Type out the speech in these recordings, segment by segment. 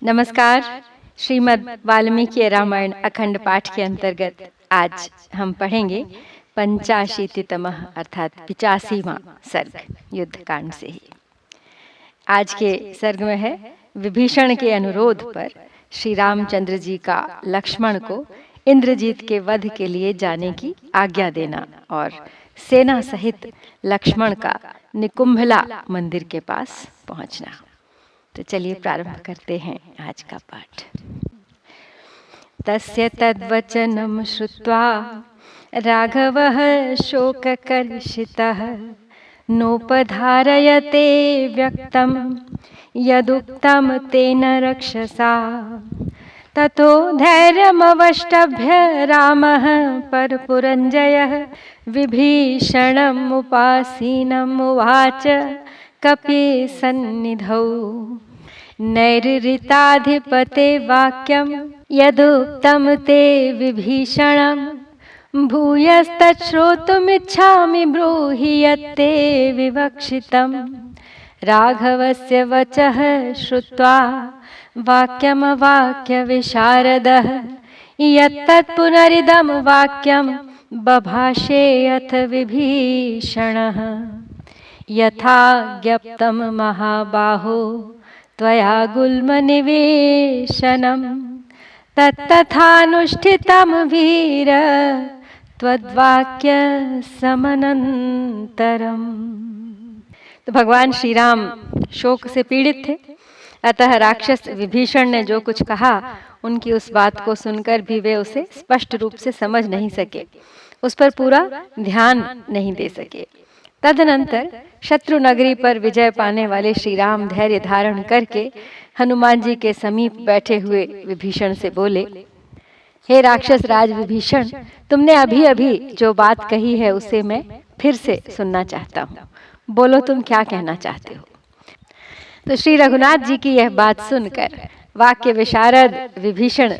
नमस्कार। श्रीमद् वाल्मीकि रामायण अखंड पाठ के अंतर्गत आज हम पढ़ेंगे पंचाशीतितमः अर्थात 85वां सर्ग युद्ध कांड से ही। आज के सर्ग में है विभीषण के अनुरोध पर श्री रामचंद्र जी का लक्ष्मण को इंद्रजीत के वध के लिए जाने की आज्ञा देना और सेना सहित लक्ष्मण का निकुंभला मंदिर के पास पहुंचना। तो चलिए प्रारंभ करते हैं आज का पाठ। तस्य तद्वचनं श्रुत्वा राघवः शोककर्षितः नोपधारयते व्यक्तं यदुक्तं तेन रक्षसा। ततो धैर्यमवष्टभ्य रामः परपुरञ्जयः विभीषणम् उपासीनम् उवाच कपिसन्निधौ नैरृताधिपते वाक्यं यदुक्तं ते विभीषणं भूयस्तच्छ्रोतुमिच्छामि ब्रूहि यत्ते विवक्षितं। राघवस्य वचः श्रुत्वा वाक्यमवाक्यविशारदः यत्तत् पुनरिदं वाक्यं बभाषे अथ विभीषणः। यथा ज्ञप्तं महाबाहो त्वया गुल्मनिवेशनं तत्तथानुष्ठितं वीर त्वद्वाक्य समनन्तरम्। तो भगवान श्री राम शोक से पीड़ित थे, अतः राक्षस विभीषण ने जो कुछ कहा उनकी उस बात को सुनकर भी वे उसे स्पष्ट रूप से समझ नहीं सके, उस पर पूरा ध्यान नहीं दे सके। तदनंतर शत्रु नगरी पर विजय पाने वाले श्री राम धैर्य धारण करके हनुमान जी के समीप बैठे हुए विभीषण से बोले, हे राक्षस राज विभीषण, तुमने अभी अभी जो बात कही है उसे मैं फिर से सुनना चाहता हूँ। बोलो, तुम क्या कहना चाहते हो? तो श्री रघुनाथ जी की यह बात सुनकर वाक्य विशारद विभीषण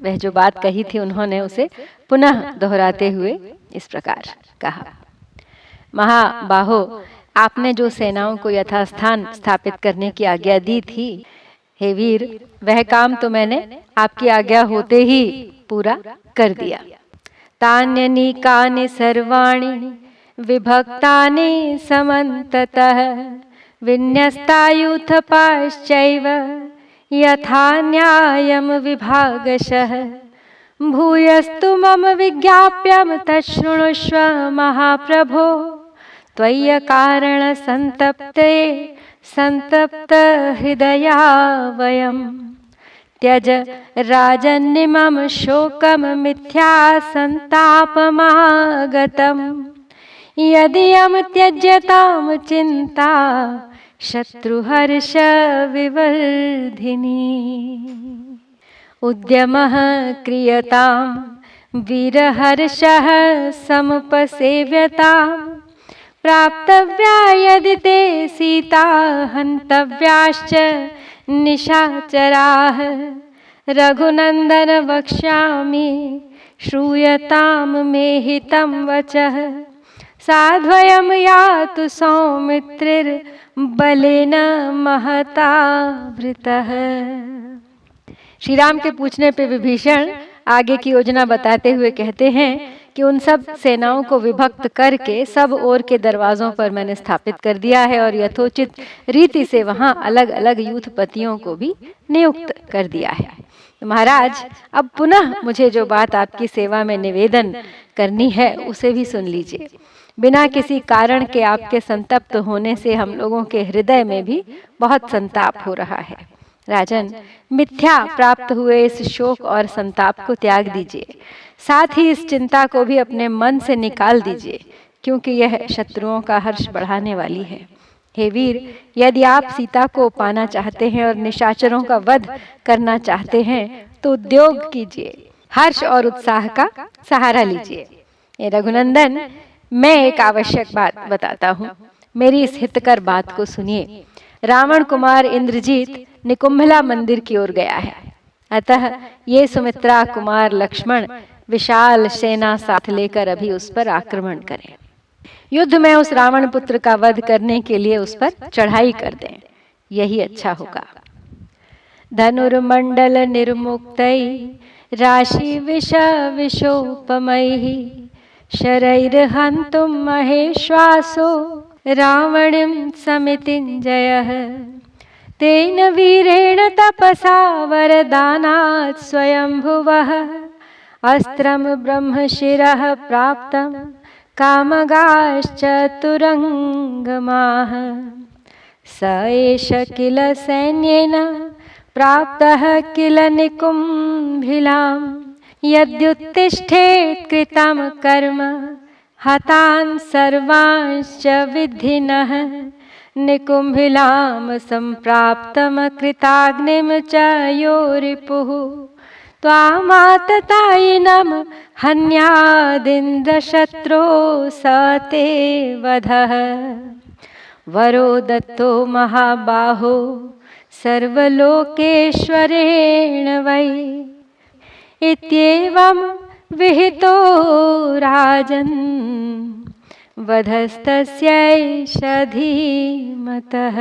वह जो बात कही थी उन्होंने उसे पुनः दोहराते हुए इस प्रकार कहा, महाबाहो, आपने जो सेनाओं को यथास्थान स्थापित करने की आज्ञा दी थी, हे वीर, वह काम तो मैंने आपकी आज्ञा होते ही पूरा कर दिया। तान्यनीकानि सर्वाणि विभक्तानि समन्ततः विन्यस्तायूथपाश्चैव यथा न्यायं विभागशः। भूयस्तु मम विज्ञाप्यं तच्छृणुष्व महाप्रभो त्वय्यकारण संतप्ते संतप्त हृदया वयम्। त्यज राजन्निमं शोकं मिथ्या संतापमागतम्। यदियं त्यज्यतां चिन्ता शत्रुहर्ष विवर्धिनी। उद्यमः क्रियतां वीरहर्षः समुपसेव्यताम्। प्राप्तव्या यदि ते सीता हन्तव्याश्च निशाचराः। रघुनन्दन वक्ष्यामि श्रूयतां मे हितं वचः। साध्वयं यातु सौमित्रिर्बलेन महता वृतः। श्री राम के पूछने पे विभीषण आगे की योजना बताते हुए कहते हैं कि उन सब सेनाओं को विभक्त करके सब ओर के दरवाजों पर मैंने स्थापित कर दिया है और यथोचित रीति से वहां अलग अलग यूथपतियों को भी नियुक्त कर दिया है। तो महाराज, अब पुनः मुझे जो बात आपकी सेवा में निवेदन करनी है उसे भी सुन लीजिए। बिना किसी कारण के आपके संतप्त होने से हम लोगों के हृदय में भी बहुत संताप हो रहा है। राजन, मिथ्या प्राप्त हुए इस शोक और संताप को त्याग दीजिए, साथ ही इस चिंता को भी अपने मन से निकाल दीजिए, क्योंकि यह शत्रुओं का हर्ष बढ़ाने वाली है। हे वीर, यदि आप सीता को पाना चाहते हैं और निशाचरों का वध करना चाहते हैं तो उद्योग कीजिए, हर्ष और उत्साह का सहारा लीजिए। हे रघुनंदन, मैं एक आवश्यक बात बताता हूँ, मेरी इस हितकर बात को सुनिए। रावण कुमार इंद्रजीत निकुंभला मंदिर की ओर गया है, अतः ये सुमित्रा कुमार लक्ष्मण विशाल सेना साथ लेकर अभी उस पर आक्रमण करें। युद्ध में उस रावण पुत्र का वध करने के लिए उस पर चढ़ाई कर दें, यही अच्छा होगा। धनुर्मण्डल निर्मुक्तै राशि विष विशोपमैः शरैर्हन्तुं महेश्वासो रावणं समितिञ्जयः तेन वीरेण तपसा वरदानात् स्वयंभुवः अस्त्रं ब्रह्मशिरः प्राप्तं कामगाश्चतुरङ्गमाः स एष किल सैन्येन प्राप्तः किल निकुम्भिलां यद्युत्तिष्ठेत् कृतं कर्म हतान् सर्वांश्च विद्धिनः निकुम्भिलां सम्प्राप्तं कृताग्निं च यो रिपुः त्वामाततायिनं हन्यादिन्द्रशत्रो स ते वधः वरो दत्तो महाबाहो सर्वलोकेश्वरेण वै इत्येवं विहितो राजन् वधस्तस्यैष धीमतः।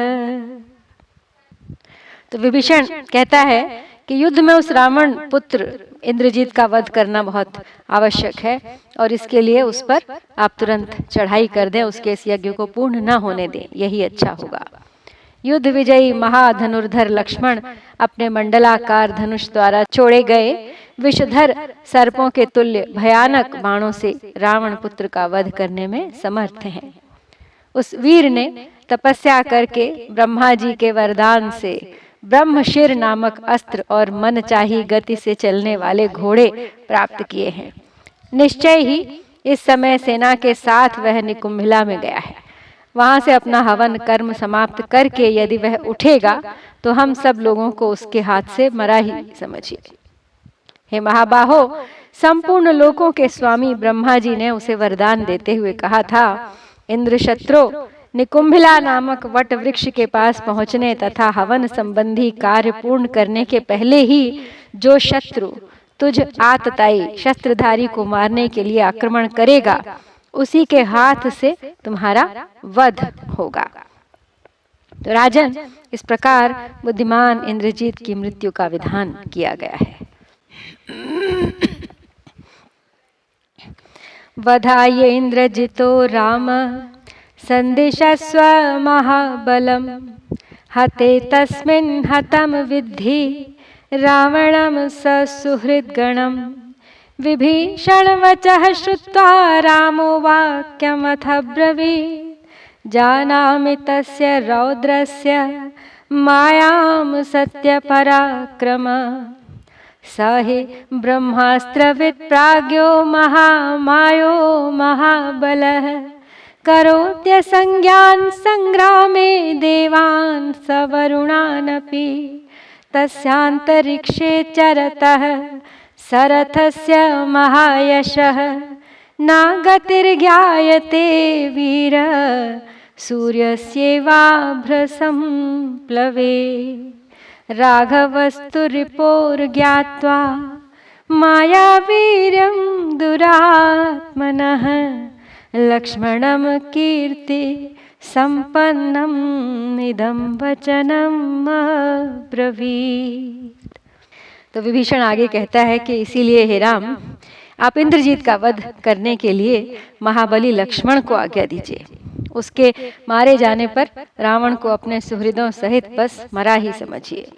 तो विभीषण कहता है कि युद्ध में उस रावण पुत्र इंद्रजीत का वध करना बहुत आवश्यक है और इसके लिए उस पर आप तुरंत चढ़ाई कर दें, उसके इस यज्ञ को पूर्ण न होने दें, यही अच्छा होगा। युद्ध विजयी महाधनुर्धर लक्ष्मण अपने मंडलाकार धनुष द्वारा छोड़े गए विषधर सर्पों के तुल्य भयानक बाणों से रावण पुत्र का वध करने में समर्थ हैं। उस वीर ने तपस्या करके ब्रह्मा जी के वरदान से ब्रह्मशिर नामक अस्त्र और मनचाही गति से चलने वाले घोड़े प्राप्त किए हैं। निश्चय ही इस समय सेना के साथ वह निकुंभिला में गया है। वहां से अपना हवन कर्म समाप्त करके यदि वह उठेगा तो हम सब लोगों को उसके हाथ से मरा ही समझिए। हे महाबाहो, संपूर्ण लोकों के स्वामी ब्रह्मा जी ने उसे वरदान देते हुए कहा था, इंद्रशत्रो, निकुंभिला नामक वट वृक्ष के पास पहुंचने तथा हवन संबंधी कार्य पूर्ण करने के पहले ही जो शत्रु तुझ आतताई शस्त्रधारी को मारने के लिए आक्रमण करेगा उसी के हाथ से तुम्हारा वध होगा। तो राजन, इस प्रकार बुद्धिमान इंद्रजीत की मृत्यु का विधान किया गया है। वधाय इंद्रजितो राम संदिशस्व महाबलम हते तस्मिन् हतं विद्धि रावणं ससुहृद्गणम् विभीषणवचः श्रुत्वा रामो वाक्यमथ ब्रवीत् जानामि तस्य रौद्रस्य मायां सत्यपराक्रम स हि ब्रह्मास्त्रवित् प्राज्ञो महामायो महाबलः करोत्यसंज्ञान् संग्रामे देवान् सवरुणानपि तस्यान्तरिक्षे चरतः सरथस्य महायशः नागतिर्ज्ञायते वीर सूर्यस्यैवाभ्रसंप्लवे राघवस्तु रिपोर्ज्ञात्वा मायावीर्यं दुरात्मनः लक्ष्मणं कीर्ति संपन्नम् इदं वचनम् अब्रवीत्। तो विभीषण आगे कहता है कि इसीलिए हे राम, आप इंद्रजीत का वध करने के लिए महाबली लक्ष्मण को आज्ञा दीजिए। उसके मारे जाने पर रावण को अपने सुहृदों सहित बस मरा ही समझिए।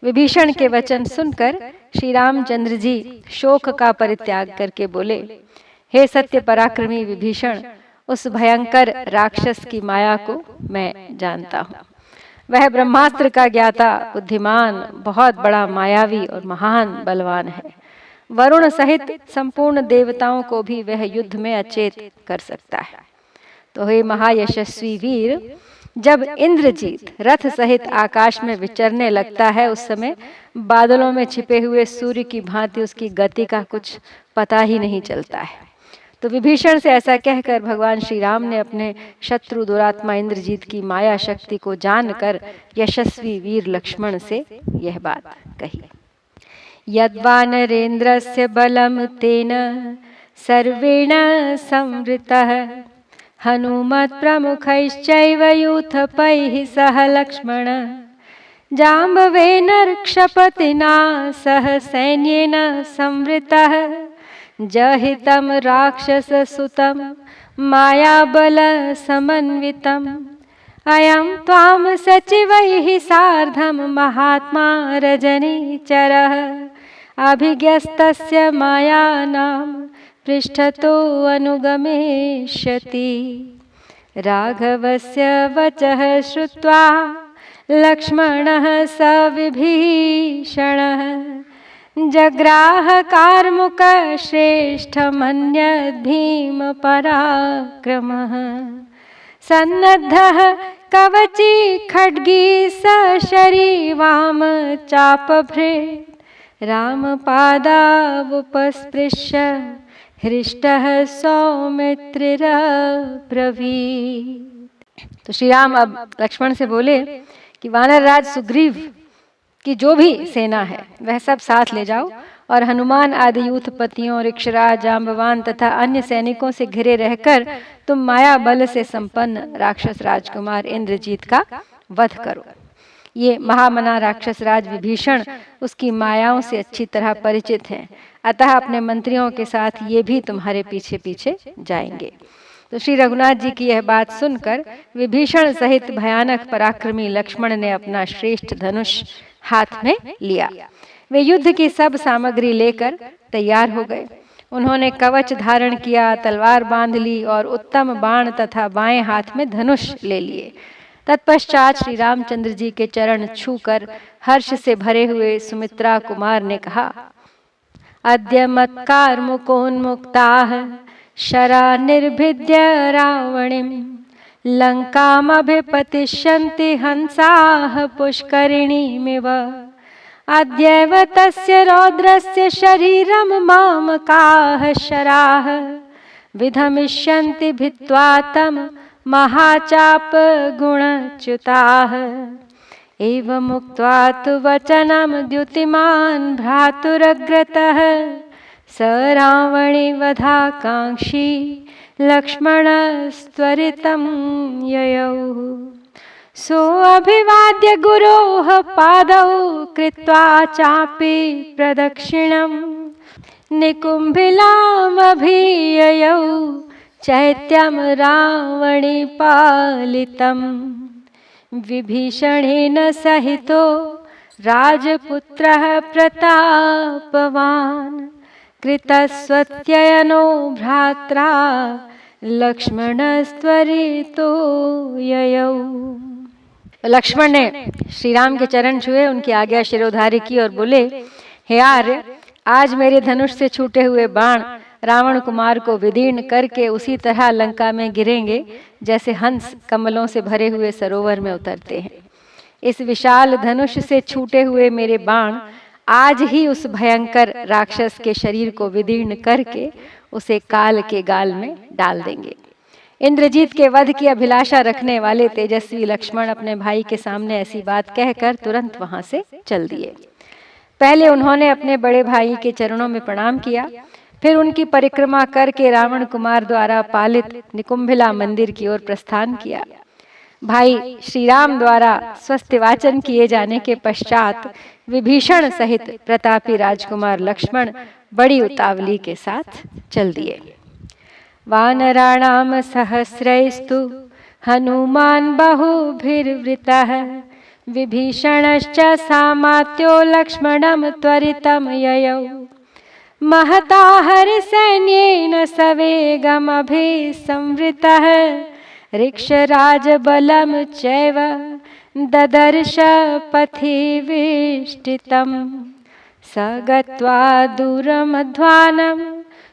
विभीषण के वचन सुनकर श्री रामचंद्र जी शोक का परित्याग करके बोले, हे सत्य पराक्रमी विभीषण, उस भयंकर राक्षस की माया को मैं जानता हूँ। वह ब्रह्मास्त्र का ज्ञाता, बुद्धिमान, बहुत बड़ा मायावी और महान बलवान है। वरुण सहित संपूर्ण देवताओं को भी वह युद्ध में अचेत कर सकता है। तो हे महायशस्वी वीर, जब इंद्रजीत रथ सहित आकाश में विचरने लगता है उस समय बादलों में छिपे हुए सूर्य की भांति उसकी गति का कुछ पता ही नहीं चलता है। तो विभीषण से ऐसा कहकर भगवान श्री राम ने अपने शत्रु दुरात्मा इंद्रजीत की माया शक्ति को जानकर यशस्वी वीर लक्ष्मण से यह बात कही। यद्वानरेन्द्रस्य बलं तेन सर्वेण संवृतः हनुमत् प्रमुखैश्चैव यूथपैः सह लक्ष्मण जाम्बवेन क्षपतिना सह सैन्येन संवृतः जहितं राक्षससुतं मायाबलसमन्वितम् अयं त्वां सचिवैः सार्धं महात्मा रजनीचरः अभिज्ञस्तस्य मायानां पृष्ठतो अनुगमिष्यति। राघवस्य वचः श्रुत्वा लक्ष्मणः स विभीषणः जग्राह कार्मुकश्रेष्ठमन्यद्भीमपराक्रमः सन्नद्धः कवची खड्गी सशरीवाम चापभृत् रामपादावुपस्पृश्य हृष्टः सौमित्रिरब्रवीत्। तो श्री राम अब लक्ष्मण से बोले कि वानर राज सुग्रीव की जो भी सेना है वह सब साथ ले जाओ और हनुमान आदि यूथपतियों, ऋक्षराज, जाम्बवान तथा अन्य सैनिकों से घिरे रहकर तुम माया बल से संपन्न राक्षस राजकुमार इंद्रजीत का वध करो। ये महामना राक्षस राज विभीषण उसकी मायाओं से अच्छी तरह परिचित हैं, अतः अपने मंत्रियों के साथ ये भी तुम्हारे पीछे पीछे जाएंगे। तो श्री रघुनाथ जी की यह बात सुनकर विभीषण सहित भयानक पराक्रमी लक्ष्मण ने अपना श्रेष्ठ धनुष हाथ में लिया। वे युद्ध की सब सामग्री लेकर तैयार हो गए। उन्होंने कवच धारण किया, तलवार बांध ली और उत्तम बाण तथा बाएं हाथ में धनुष ले लिए। तत्पश्चात श्री रामचंद्र जी के चरण छूकर हर्ष से भरे हुए सुमित्रा कुमार ने कहा, अद्य मत्कार्मुकोन्मुक्ताः शरा निर्भिद्य रावणिं लंकामभिपतिष्यन्ति हंसाः पुष्करिणीमिव अद्यैव तस्य रौद्रस्य शरीरं मामकाः शराः विधमिष्यन्ति भित्त्वा तं महाचापगुणच्युताः। एवमुक्त्वा तु वचनं द्युतिमान् भ्रातुरग्रतः स रावणीवधाकाङ्क्षी लक्ष्मणस्त्वरितं ययौ सोऽभिवाद्य गुरोः पादौ कृत्वा चापि प्रदक्षिणं निकुम्भिलामभिययौ चैत्यं रावणीपालितं विभीषणेन सहितो राजपुत्रः प्रतापवान् कृतस्वत्ययनो भ्रात्रा लक्ष्मणस्त्वरितो ययौ। लक्ष्मण ने श्री राम के चरण छुए, उनकी आज्ञा शिरोधार्य की और बोले, हे आर्य, आज मेरे धनुष से छूटे हुए बाण रावण कुमार को विदीर्ण करके उसी तरह लंका में गिरेंगे जैसे हंस कमलों से भरे हुए सरोवर में उतरते हैं। इस विशाल धनुष से छूटे हुए मेरे बाण आज ही उस भयंकर राक्षस के शरीर को विदीर्ण करके उसे काल के गाल में डाल देंगे। इंद्रजीत के वध की अभिलाषा रखने वाले तेजस्वी लक्ष्मण अपने भाई के सामने ऐसी बात कहकर तुरंत वहां से चल दिए। पहले उन्होंने अपने बड़े भाई के चरणों में प्रणाम किया, फिर उनकी परिक्रमा करके रावण कुमार द्वारा पालित निकुंभिला मंदिर की ओर प्रस्थान किया। भाई श्री राम द्वारा स्वस्ति वाचन किए जाने के पश्चात विभीषण सहित प्रतापी राजकुमार लक्ष्मण बड़ी उतावली के साथ चल दिए। वानराणाम सहस्रैस्तु हनुमान बहुभिर्वृतः विभीषणश्च सामात्यो लक्ष्मणं त्वरितं ययौ महता हरिसैन्येन सवेगमभिसंवृतः ऋक्षराजबलं चैव ददर्श पथि विष्टितं स गत्वा दूरमध्वानं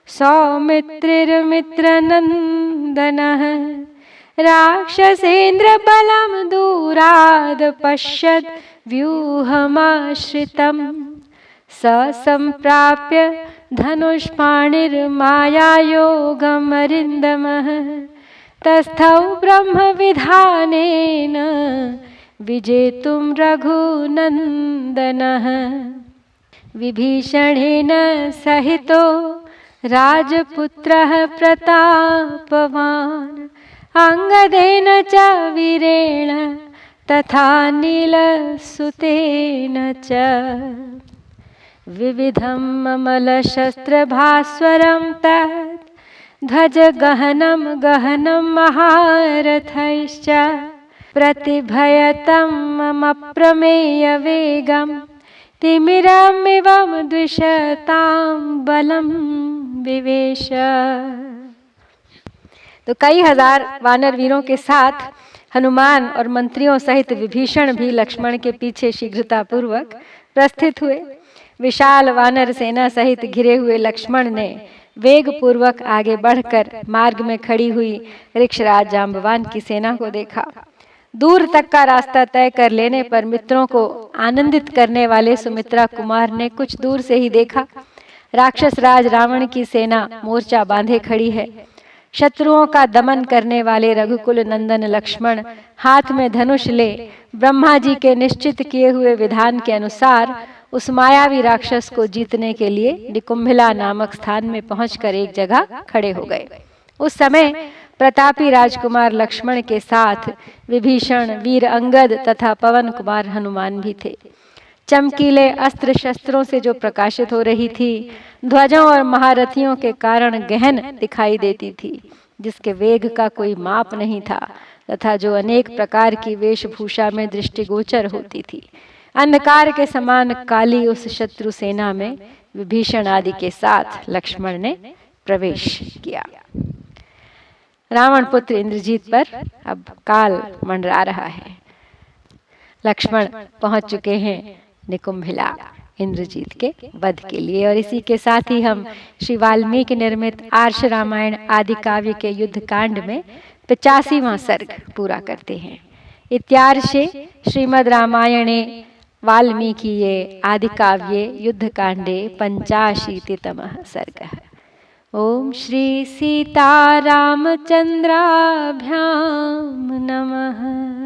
सौमित्रिर्मित्रनन्दनः राक्षसेन्द्रबलं दूराद् पश्यत् व्यूहमाश्रितं स सम्प्राप्य धनुष्पाणिर्मायायोगमरिन्दमः तस्थौ ब्रह्मविधानेन विजेतुं रघुनन्दनः विभीषणेन सहितो राजपुत्रः प्रतापवान् अंगदेन च वीरेण तथा नीलसुतेन च विविधं ममलशस्त्रभास्वरं तत् ध्वजगहनं गहनं महारथैश्च प्रतिभयतं मम प्रमेयवेगं तिमिरमिवं द्विषतां बलं विवेश। तो कई हजार वानर वीरों के साथ हनुमान और मंत्रियों सहित विभीषण भी लक्ष्मण के पीछे शीघ्रतापूर्वक प्रस्थित हुए। विशाल वानर सेना सहित घिरे हुए लक्ष्मण ने वेग पूर्वक आगे बढ़कर मार्ग में खड़ी हुई ऋक्षराज जांबवान की सेना को देखा। दूर तक का रास्ता तय कर लेने पर मित्रों को आनंदित करने वाले सुमित्रा कुमार ने कुछ दूर से ही देखा, राक्षस राज रावण की सेना मोर्चा बांधे खड़ी है। शत्रुओं का दमन करने वाले रघुकुल नंदन लक्ष्मण हाथ में धनुष ले ब्रह्मा जी के निश्चित किए हुए विधान के अनुसार उस मायावी राक्षस को जीतने के लिए निकुंभिला नामक स्थान में पहुंचकर एक जगह खड़े हो गए। उस समय प्रतापी राजकुमार लक्ष्मण के साथ विभीषण, वीर अंगद तथा पवन कुमार हनुमान भी थे। चमकीले अस्त्र शस्त्रों से जो प्रकाशित हो रही थी, ध्वजों और महारथियों के कारण गहन दिखाई देती थी, जिसके वेग का कोई माप नहीं था तथा जो अनेक प्रकार की वेशभूषा में दृष्टिगोचर होती थी। अंधकार के समान काली उस शत्रु सेना में विभीषण आदि के साथ लक्ष्मण ने प्रवेश किया। रावण पुत्र इंद्रजीत पर अब काल मंडरा रहा है। लक्ष्मण पहुंच चुके हैं निकुंभिला इंद्रजीत के वध के लिए। और इसी के साथ ही हम श्री वाल्मीकि निर्मित आर्ष रामायण आदि काव्य के युद्ध कांड में 85वां सर्ग पूरा करते हैं। इत्यार्षे श्रीमद् रामायणे वाल्मीकिये आदि काव्ये युद्ध कांडे 85तमः सर्गः। ओम श्री सीतारामचंद्राभ्यां नमः।